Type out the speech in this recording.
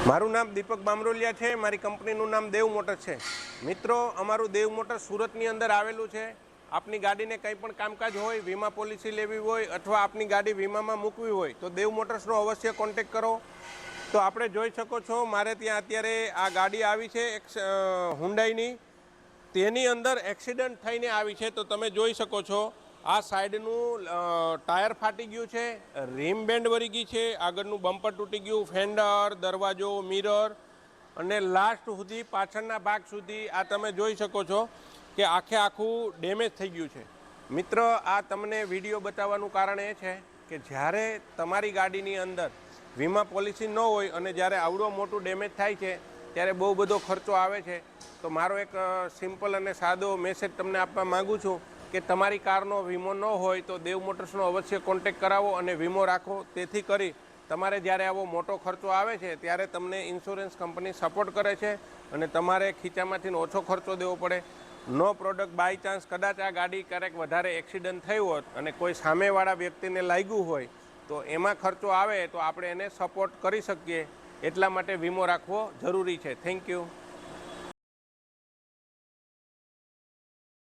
મારું નામ દીપક બામરોલિયા છે। મારી કંપનીનું નામ દેવ મોટર્સ છે। મિત્રો, અમારું દેવ મોટર્સ સુરતની અંદર આવેલું છે। આપની ગાડીને કંઈ પણ કામકાજ હોય, વીમા પોલિસી લેવી હોય અથવા આપની ગાડી વીમામાં મૂકવી હોય તો દેવ મોટર્સનો અવશ્ય કોન્ટેક્ટ કરો। તો આપણે જોઈ શકો છો, મારે ત્યાં અત્યારે આ ગાડી આવી છે એક હુન્ડાઈની, તેની અંદર એક્સિડન્ટ થઈને આવી છે। તો તમે જોઈ શકો છો, આ સાઈડનું ટાયર ફાટી ગયું છે, રીમ બેન્ડ વળી ગઈ છે, આગળનું બમ્પર તૂટી ગયું, ફેન્ડર, દરવાજો, મિરર અને લાસ્ટ સુધી પાછળના ભાગ સુધી આ તમે જોઈ શકો છો કે આખે આખું ડેમેજ થઈ ગયું છે। મિત્ર, આ તમને વિડીયો બતાવવાનું કારણ એ છે કે જ્યારે તમારી ગાડીની અંદર વીમા પોલિસી ન હોય અને જ્યારે આવડો મોટું ડેમેજ થાય છે ત્યારે બહુ બધો ખર્ચો આવે છે। તો મારો એક સિમ્પલ અને સાદો મેસેજ તમને આપવા માગું છું કે તમારી કારનો વીમો ન હોય તો દેવ મોટર્સનો અવશ્ય કોન્ટેક્ટ કરાવો અને વીમો રાખો। તેથી કરી તમારે જ્યારે આવો મોટો ખર્ચો આવે છે ત્યારે તમને ઇન્સ્યોરન્સ કંપની સપોર્ટ કરે છે અને તમારે ખીચામાંથી ઓછો ખર્ચો દેવો પડે। નો પ્રોડક્ટ બાય ચાન્સ કદાચ આ ગાડી ક્યારેક વધારે એક્સિડન્ટ થયું હોત અને કોઈ સામેવાળા વ્યક્તિને લાગ્યું હોય તો એમાં ખર્ચો આવે તો આપણે એને સપોર્ટ કરી શકીએ। એટલા માટે વીમો રાખવો જરૂરી છે। Thank you.